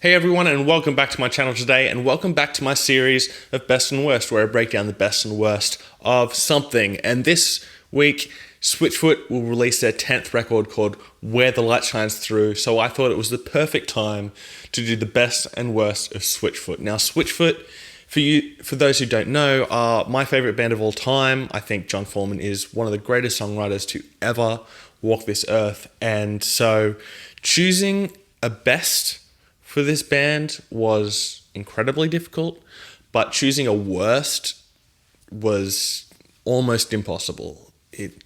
Hey everyone, and welcome back to my channel today, and welcome back to my series of best and worst, where I break down the best and worst of something. And this week, Switchfoot will release their 10th record called Where the Light Shines Through, so I thought it was the perfect time to do the best and worst of Switchfoot. Now, Switchfoot, for those who don't know, are my favorite band of all time. I think John Foreman is one of the greatest songwriters to ever walk this earth, and so choosing a best for this band was incredibly difficult, but choosing a worst was almost impossible. It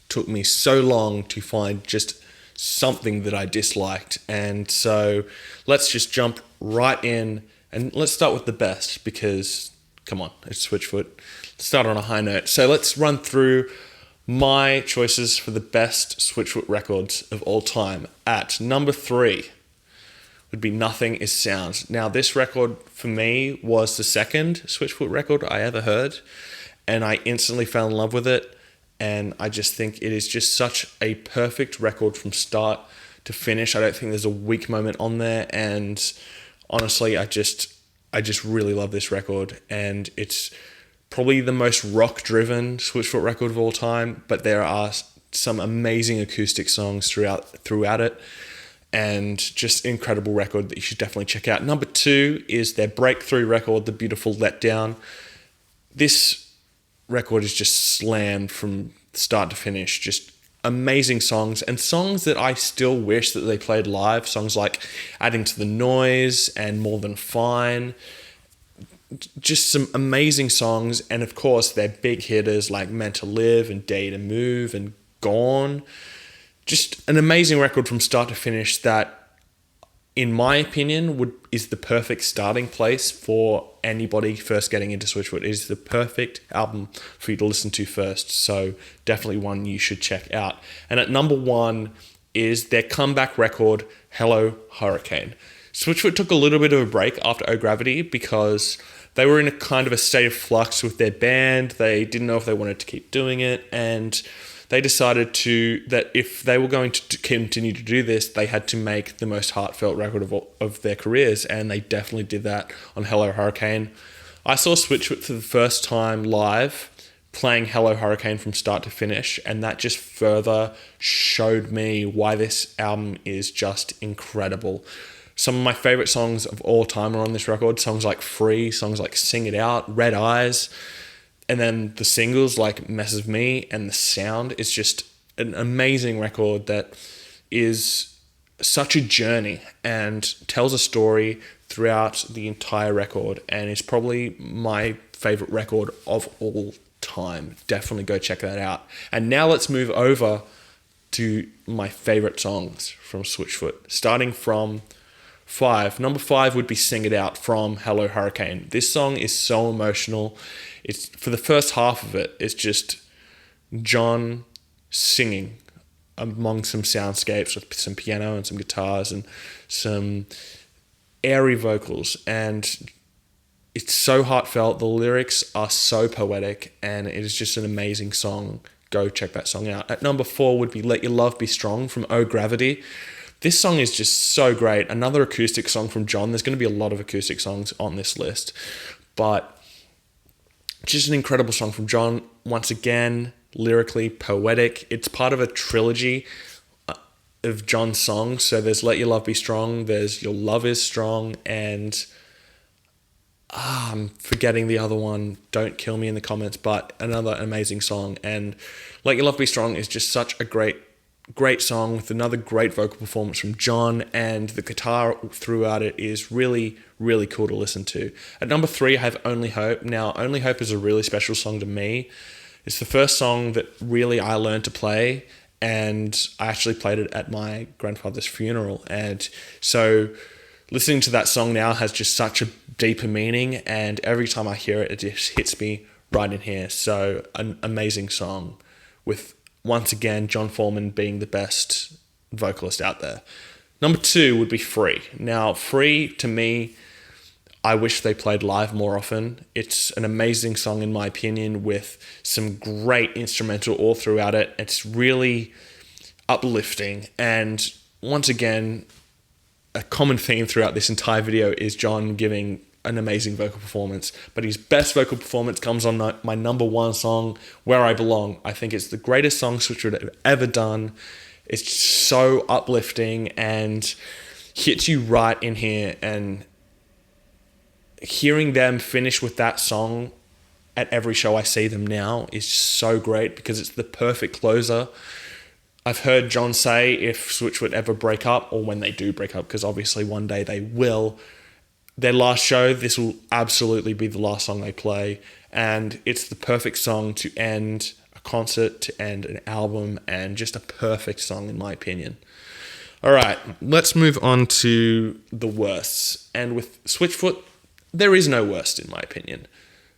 took me so long to find just something that I disliked, and so let's just jump right in and let's start with the best because, come on, it's Switchfoot. Let's start on a high note. So let's run through my choices for the best Switchfoot records of all time. At number 3 would be Nothing Is Sound. Now, this record for me was the second Switchfoot record I ever heard, and I instantly fell in love with it, and I just think it is just such a perfect record from start to finish. I don't think there's a weak moment on there, and honestly, I just really love this record, and it's probably the most rock-driven Switchfoot record of all time, but there are some amazing acoustic songs throughout it, and just incredible record that you should definitely check out. Number 2 is their breakthrough record, The Beautiful Letdown. This record is just slammed from start to finish, just amazing songs, and songs that I still wish that they played live. Songs like Adding to the Noise and More Than Fine. Just some amazing songs, and of course their big hitters like Meant to Live and Day to Move and Gone. Just an amazing record from start to finish that, in my opinion, is the perfect starting place for anybody first getting into Switchfoot. It is the perfect album for you to listen to first, so definitely one you should check out. And at number 1 is their comeback record, Hello Hurricane. Switchfoot took a little bit of a break after Oh Gravity because they were in a kind of a state of flux with their band. They didn't know if they wanted to keep doing it, and they decided that if they were going to continue to do this, they had to make the most heartfelt record of their careers, and they definitely did that on Hello Hurricane. I saw Switchfoot for the first time live, playing Hello Hurricane from start to finish, and that just further showed me why this album is just incredible. Some of my favorite songs of all time are on this record, songs like Free, songs like Sing It Out, Red Eyes, and then the singles like Mess of Me and The Sound is just an amazing record that is such a journey and tells a story throughout the entire record, and it's probably my favorite record of all time. Definitely go check that out. And now let's move over to my favorite songs from Switchfoot, starting from 5. Number 5 would be Sing It Out from Hello Hurricane. This song is so emotional. It's for the first half of it, it's just John singing among some soundscapes with some piano and some guitars and some airy vocals, and it's so heartfelt. The lyrics are so poetic, and it is just an amazing song. Go check that song out. At number 4 would be Let Your Love Be Strong from Oh Gravity. This song is just so great. Another acoustic song from John. There's going to be a lot of acoustic songs on this list, but just an incredible song from John. Once again, lyrically poetic. It's part of a trilogy of John's songs. So there's Let Your Love Be Strong, there's Your Love Is Strong, and I'm forgetting the other one. Don't kill me in the comments, but another amazing song. And Let Your Love Be Strong is just such a great song with another great vocal performance from John, and the guitar throughout it is really, really cool to listen to. At number 3, I have Only Hope. Now, Only Hope is a really special song to me. It's the first song that really I learned to play, and I actually played it at my grandfather's funeral. And so listening to that song now has just such a deeper meaning, and every time I hear it, it just hits me right in here. So an amazing song with, once again, John Foreman being the best vocalist out there. Number 2 would be Free. Now, Free, to me, I wish they played live more often. It's an amazing song, in my opinion, with some great instrumental all throughout it. It's really uplifting. And once again, a common theme throughout this entire video is John giving an amazing vocal performance, but his best vocal performance comes on my number one song, Where I Belong. I think it's the greatest song Switchfoot have ever done. It's so uplifting and hits you right in here, and hearing them finish with that song at every show I see them now is so great because it's the perfect closer. I've heard John say if Switchfoot ever break up, or when they do break up, because obviously one day they will, their last show, this will absolutely be the last song they play, and it's the perfect song to end a concert, to end an album, and just a perfect song in my opinion. All right, let's move on to the worsts. And with Switchfoot, there is no worst in my opinion.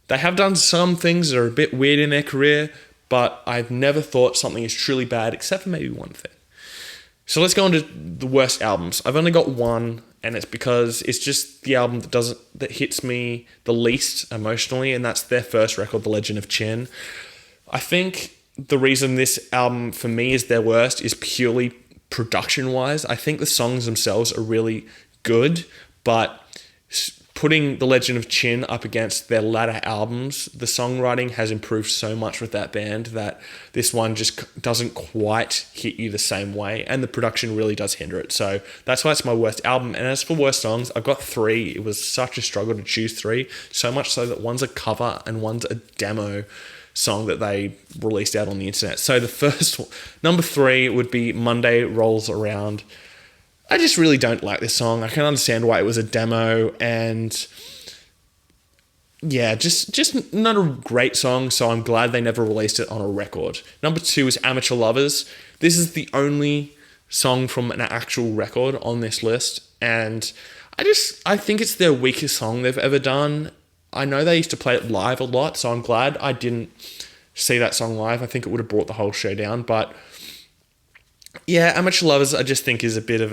They have done some things that are a bit weird in their career, but I've never thought something is truly bad except for maybe one thing. So let's go on to the worst albums. I've only got one, and it's because it's just the album that hits me the least emotionally, and that's their first record, The Legend of Chin. I think the reason this album for me is their worst is purely production-wise. I think the songs themselves are really good, but putting The Legend of Chin up against their latter albums, the songwriting has improved so much with that band that this one just doesn't quite hit you the same way, and the production really does hinder it. So that's why it's my worst album. And as for worst songs, I've got three. It was such a struggle to choose three, so much so that one's a cover and one's a demo song that they released out on the internet. So the first one, number three, would be Monday Rolls Around. I just really don't like this song. I can understand why it was a demo, and yeah, just not a great song, so I'm glad they never released it on a record. Number two is Amateur Lovers. This is the only song from an actual record on this list, and I think it's their weakest song they've ever done. I know they used to play it live a lot, so I'm glad I didn't see that song live. I think it would have brought the whole show down, but yeah, Amateur Lovers I just think is a bit of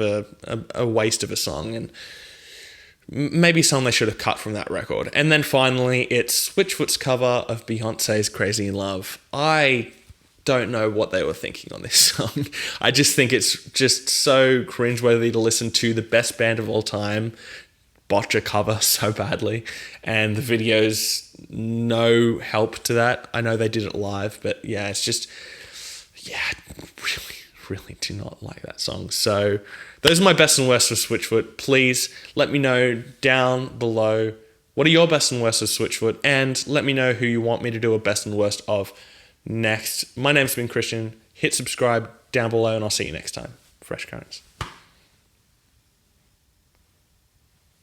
a waste of a song, and maybe a song they should have cut from that record. And then finally, it's Switchfoot's cover of Beyonce's Crazy in Love. I don't know what they were thinking on this song. I just think it's just so cringeworthy to listen to the best band of all time botch a cover so badly, and the video's no help to that. I know they did it live, but yeah, it's just, yeah, really do not like that song. So those are my best and worst of Switchfoot. Please let me know down below what are your best and worst of Switchfoot, and let me know who you want me to do a best and worst of next. My name's been Christian. Hit subscribe down below, and I'll see you next time. Fresh Currents.